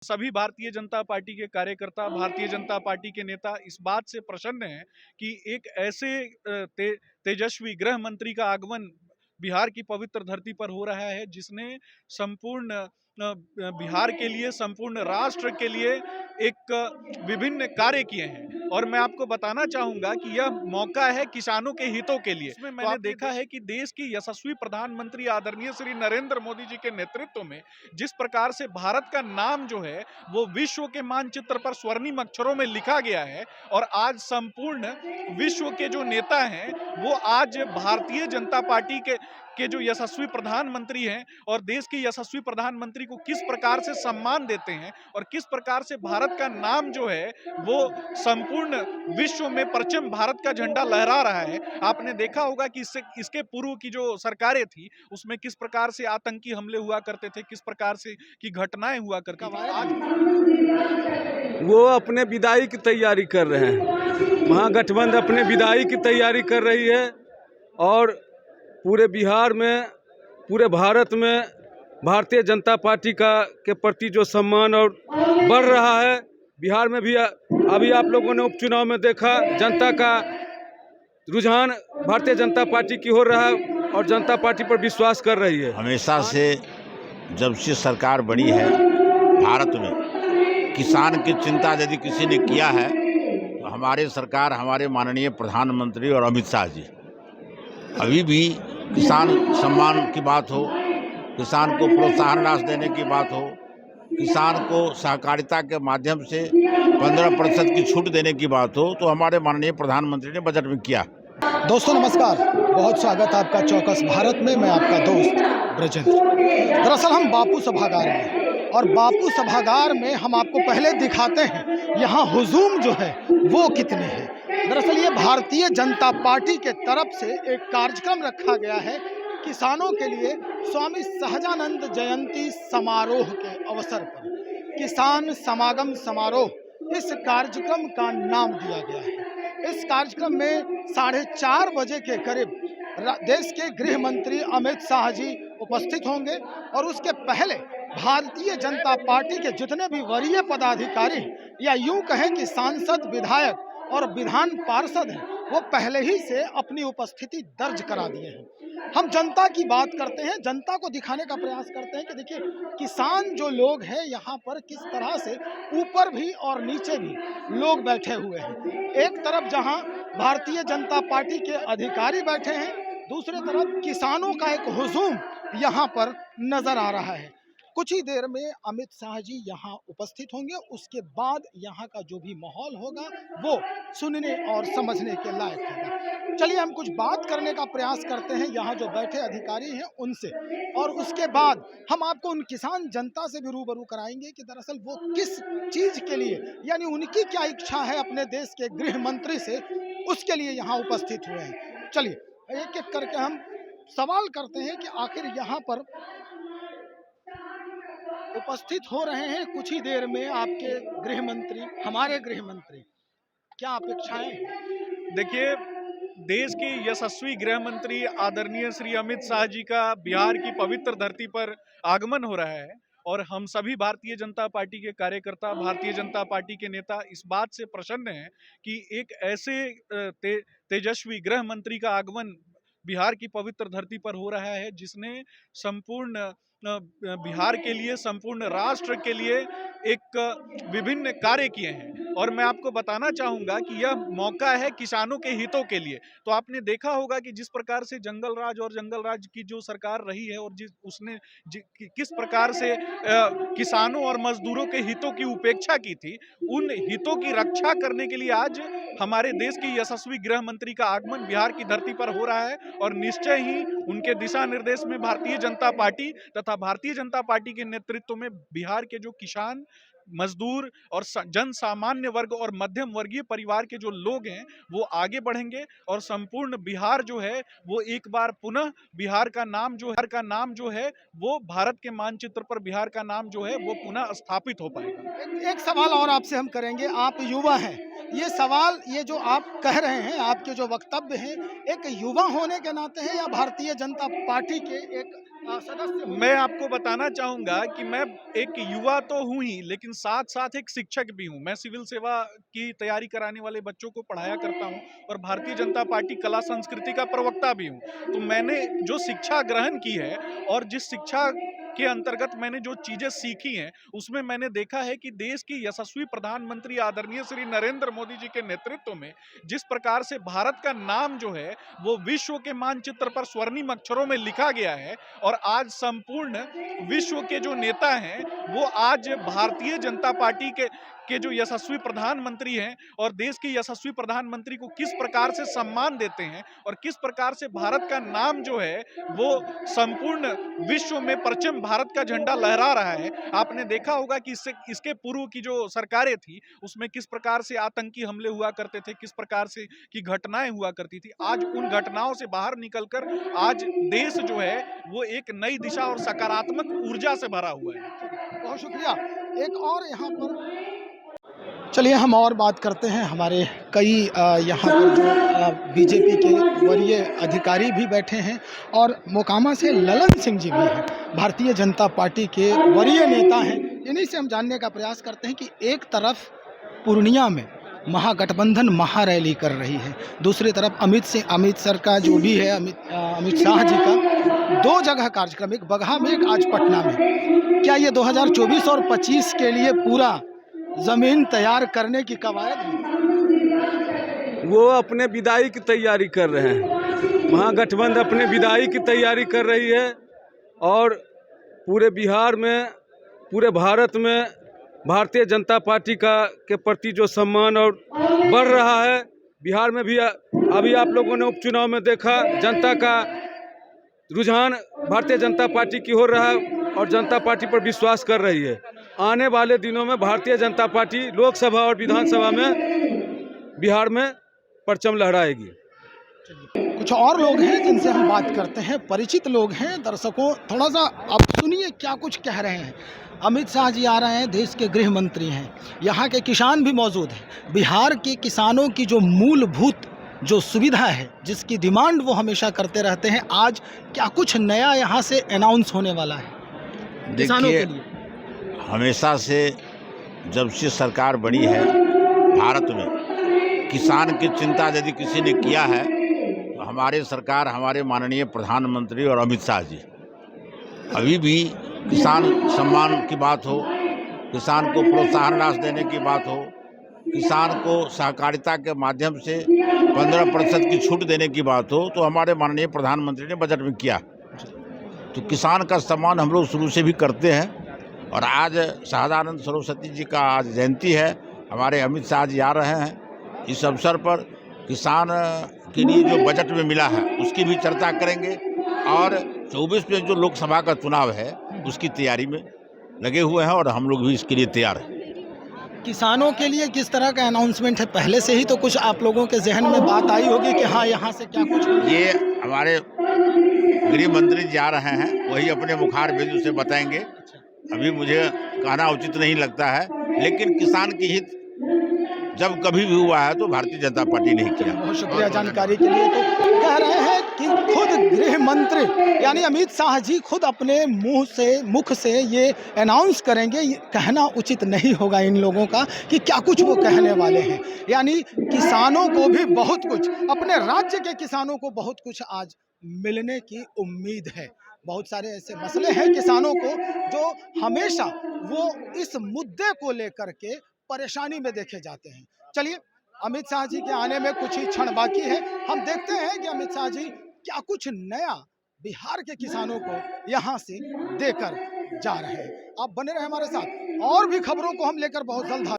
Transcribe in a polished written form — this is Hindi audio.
सभी भारतीय जनता पार्टी के कार्यकर्ता, भारतीय जनता पार्टी के नेता इस बात से प्रसन्न हैं कि एक ऐसे तेजस्वी गृह मंत्री का आगमन बिहार की पवित्र धरती पर हो रहा है जिसने संपूर्ण बिहार के लिए, संपूर्ण राष्ट्र के लिए एक विभिन्न कार्य किए हैं। और मैं आपको बताना चाहूंगा कि यह मौका है किसानों के हितों के लिए। इसमें मैंने देखा है कि देश की यशस्वी प्रधानमंत्री आदरणीय श्री नरेंद्र मोदी जी के नेतृत्व में जिस प्रकार से भारत का नाम जो है वो विश्व के मानचित्र पर स्वर्णिम अक्षरों में लिखा गया है और आज संपूर्ण विश्व के जो नेता हैं वो आज भारतीय जनता पार्टी के जो यशस्वी प्रधानमंत्री हैं और देश के यशस्वी प्रधानमंत्री को किस प्रकार से सम्मान देते हैं और किस प्रकार से भारत का नाम जो है वो संपूर्ण विश्व में परचम भारत का झंडा लहरा रहा है। आपने देखा होगा कि इसके पूर्व की जो सरकारें थी उसमें किस प्रकार से आतंकी हमले हुआ करते थे, किस प्रकार से की घटनाएं हुआ करती थी। आज वो अपने विदाई की तैयारी कर रहे हैं, महागठबंधन अपने विदाई की तैयारी कर रही है और पूरे बिहार में, पूरे भारत में भारतीय जनता पार्टी के प्रति जो सम्मान और बढ़ रहा है। बिहार में भी अभी आप लोगों ने उपचुनाव में देखा, जनता का रुझान भारतीय जनता पार्टी की हो रहा है और जनता पार्टी पर विश्वास कर रही है। हमेशा से जब से सरकार बनी है भारत में, किसान की चिंता यदि किसी ने किया है तो हमारे सरकार, हमारे माननीय प्रधानमंत्री और अमित शाह जी। अभी भी किसान सम्मान की बात हो, किसान को प्रोत्साहन राशि देने की बात हो, किसान को सहकारिता के माध्यम से 15% की छूट देने की बात हो, तो हमारे माननीय प्रधानमंत्री ने बजट में किया। दोस्तों नमस्कार, बहुत स्वागत आपका चौकस भारत में। मैं आपका दोस्त ब्रजेंद्र। दरअसल हम बापू सभागार में और बापू सभागार में हम आपको पहले दिखाते हैं यहाँ हुजूम जो है वो कितने हैं। दरअसल ये भारतीय जनता पार्टी के तरफ से एक कार्यक्रम रखा गया है किसानों के लिए। स्वामी सहजानंद जयंती समारोह के अवसर पर किसान समागम समारोह इस कार्यक्रम का नाम दिया गया है। इस कार्यक्रम में 4:30 बजे के करीब देश के गृह मंत्री अमित शाह जी उपस्थित होंगे और उसके पहले भारतीय जनता पार्टी के जितने भी वरीय पदाधिकारी या यूं कहें कि सांसद, विधायक और विधान पार्षद हैं वो पहले ही से अपनी उपस्थिति दर्ज करा दिए हैं। हम जनता की बात करते हैं, जनता को दिखाने का प्रयास करते हैं कि देखिए किसान जो लोग हैं यहाँ पर किस तरह से ऊपर भी और नीचे भी लोग बैठे हुए हैं। एक तरफ जहाँ भारतीय जनता पार्टी के अधिकारी बैठे हैं, दूसरी तरफ किसानों का एक हुजूम यहाँ पर नजर आ रहा है। कुछ ही देर में अमित शाह जी यहाँ उपस्थित होंगे। उसके बाद यहाँ का जो भी माहौल होगा वो सुनने और समझने के लायक होगा। चलिए हम कुछ बात करने का प्रयास करते हैं यहाँ जो बैठे अधिकारी हैं उनसे, और उसके बाद हम आपको उन किसान जनता से भी रूबरू कराएंगे कि दरअसल वो किस चीज़ के लिए, यानी उनकी क्या इच्छा है अपने देश के गृह मंत्री से, उसके लिए यहाँ उपस्थित हुए हैं। चलिए एक एक करके हम सवाल करते हैं कि आखिर यहाँ पर उपस्थित हो रहे हैं कुछ ही देर में आपके गृह मंत्री, हमारे गृह मंत्री, क्या अपेक्षाएं हैं? देखिए, देश के यशस्वी गृह मंत्री आदरणीय श्री अमित शाह जी का बिहार की पवित्र धरती पर आगमन हो रहा है और हम सभी भारतीय जनता पार्टी के कार्यकर्ता, भारतीय जनता पार्टी के नेता इस बात से प्रसन्न हैं कि एक ऐसे तेजस्वी गृह मंत्री का आगमन बिहार की पवित्र धरती पर हो रहा है जिसने संपूर्ण बिहार के लिए, संपूर्ण राष्ट्र के लिए एक विभिन्न कार्य किए हैं। और मैं आपको बताना चाहूंगा कि यह मौका है किसानों के हितों के लिए। तो आपने देखा होगा कि जिस प्रकार से जंगल राज की जो सरकार रही है और किस प्रकार से किसानों और मजदूरों के हितों की उपेक्षा की थी, उन हितों की रक्षा करने के लिए आज हमारे देश के यशस्वी गृह मंत्री का आगमन बिहार की धरती पर हो रहा है और निश्चय ही उनके दिशा निर्देश में भारतीय जनता पार्टी तथा भारतीय जनता पार्टी के नेतृत्व में बिहार के जो किसान, मजदूर और जन सामान्य वर्ग और मध्यम वर्गीय परिवार के जो लोग हैं वो आगे बढ़ेंगे और संपूर्ण बिहार जो है वो एक बार पुनः बिहार का नाम जो है वो भारत के मानचित्र पर बिहार का नाम जो है वो पुनः स्थापित हो पाएगा। एक सवाल और आपसे हम करेंगे, आप युवा हैं, ये सवाल, ये जो आप कह रहे हैं, आपके जो वक्तव्य हैं, एक युवा होने के नाते हैं या भारतीय जनता पार्टी के एक सदस्य हूं। मैं आपको बताना चाहूंगा कि मैं एक युवा तो हूं ही, लेकिन साथ साथ एक शिक्षक भी हूं। मैं सिविल सेवा की तैयारी कराने वाले बच्चों को पढ़ाया करता हूं और भारतीय जनता पार्टी कला संस्कृति का प्रवक्ता भी हूं। तो मैंने जो शिक्षा ग्रहण की है और जिस शिक्षा के अंतर्गत मैंने जो चीजें सीखी हैं, उसमें मैंने देखा है कि देश के यशस्वी प्रधानमंत्री आदरणीय श्री नरेंद्र मोदी जी के नेतृत्व में जिस प्रकार से भारत का नाम जो है वो विश्व के मानचित्र पर स्वर्णिम अक्षरों में लिखा गया है और आज संपूर्ण विश्व के जो नेता हैं वो आज भारतीय जनता पार्टी के जो यशस्वी प्रधानमंत्री हैं और देश के यशस्वी प्रधानमंत्री को किस प्रकार से सम्मान देते हैं और किस प्रकार से भारत का नाम जो है वो संपूर्ण विश्व में परचम भारत का झंडा लहरा रहा है। आपने देखा होगा कि इसके पूर्व की जो सरकारें थी उसमें किस प्रकार से आतंकी हमले हुआ करते थे, किस प्रकार से की घटनाएं हुआ करती थी। आज उन घटनाओं से बाहर निकलकर आज देश जो है वो एक नई दिशा और सकारात्मक ऊर्जा से भरा हुआ है। बहुत शुक्रिया। एक और यहाँ पर चलिए हम और बात करते हैं। हमारे कई यहाँ पर जो बीजेपी के वरीय अधिकारी भी बैठे हैं और मोकामा से ललन सिंह जी भी हैं, भारतीय जनता पार्टी के वरीय नेता हैं। इन्हीं से हम जानने का प्रयास करते हैं कि एक तरफ पूर्णिया में महागठबंधन महारैली कर रही है, दूसरी तरफ अमित सर का जो भी है अमित शाह जी का 2 जगह कार्यक्रम, एक बगहा में एक आज पटना में। क्या ये 2024 और 25 के लिए पूरा जमीन तैयार करने की कवायद है? वो अपने विदाई की तैयारी कर रहे हैं। महागठबंधन अपने विदाई की तैयारी कर रही है और पूरे बिहार में, पूरे भारत में भारतीय जनता पार्टी के प्रति जो सम्मान और बढ़ रहा है। बिहार में भी अभी आप लोगों ने उपचुनाव में देखा, जनता का रुझान भारतीय जनता पार्टी की हो रहा है और जनता पार्टी पर विश्वास कर रही है। आने वाले दिनों में भारतीय जनता पार्टी लोकसभा और विधानसभा में बिहार में परचम लहराएगी। कुछ और लोग हैं जिनसे हम बात करते हैं, परिचित लोग हैं। दर्शकों थोड़ा सा आप सुनिए क्या कुछ कह रहे हैं। अमित शाह जी आ रहे हैं, देश के गृह मंत्री हैं, यहाँ के किसान भी मौजूद हैं। बिहार के किसानों की जो मूलभूत जो सुविधा है, जिसकी डिमांड वो हमेशा करते रहते हैं, आज क्या कुछ नया यहाँ से अनाउंस होने वाला है किसानों के लिए? हमेशा से जब से सरकार बनी है भारत में, किसान की चिंता यदि किसी ने किया है तो हमारे सरकार, हमारे माननीय प्रधानमंत्री और अमित शाह जी। अभी भी किसान सम्मान की बात हो, किसान को प्रोत्साहन राशि देने की बात हो, किसान को सहकारिता के माध्यम से 15% की छूट देने की बात हो, तो हमारे माननीय प्रधानमंत्री ने बजट में किया। तो किसान का सम्मान हम लोग शुरू से भी करते हैं और आज शहादानंद सरस्वती जी का आज जयंती है, हमारे अमित शाह जी आ रहे हैं। इस अवसर पर किसान के लिए जो बजट में मिला है उसकी भी चर्चा करेंगे और 24 में जो लोकसभा का चुनाव है उसकी तैयारी में लगे हुए हैं और हम लोग भी इसके लिए तैयार हैं। किसानों के लिए किस तरह का अनाउंसमेंट है? पहले से ही तो कुछ आप लोगों के जहन में बात आई होगी कि हाँ यहाँ से क्या कुछ? ये हमारे गृह मंत्री जी आ रहे हैं, वही अपने मुखार भेज उसे बताएंगे। अभी मुझे कहना उचित नहीं लगता है, लेकिन किसान की हित जब कभी भी हुआ है तो भारतीय जनता पार्टी ने किया। बहुत शुक्रिया जानकारी के लिए। तो कह रहे हैं कि खुद गृह मंत्री यानी अमित शाह जी खुद अपने मुख से ये अनाउंस करेंगे। ये कहना उचित नहीं होगा इन लोगों का कि क्या कुछ वो कहने वाले हैं। यानी किसानों को भी बहुत कुछ, अपने राज्य के किसानों को बहुत कुछ आज मिलने की उम्मीद है। बहुत सारे ऐसे मसले हैं किसानों को जो हमेशा वो इस मुद्दे को लेकर के परेशानी में देखे जाते हैं। चलिए, अमित शाह जी के आने में कुछ ही क्षण बाकी है, हम देखते हैं कि अमित शाह जी क्या कुछ नया बिहार के किसानों को यहाँ से देकर जा रहे हैं। आप बने रहे हमारे साथ, और भी खबरों को हम लेकर बहुत जल्द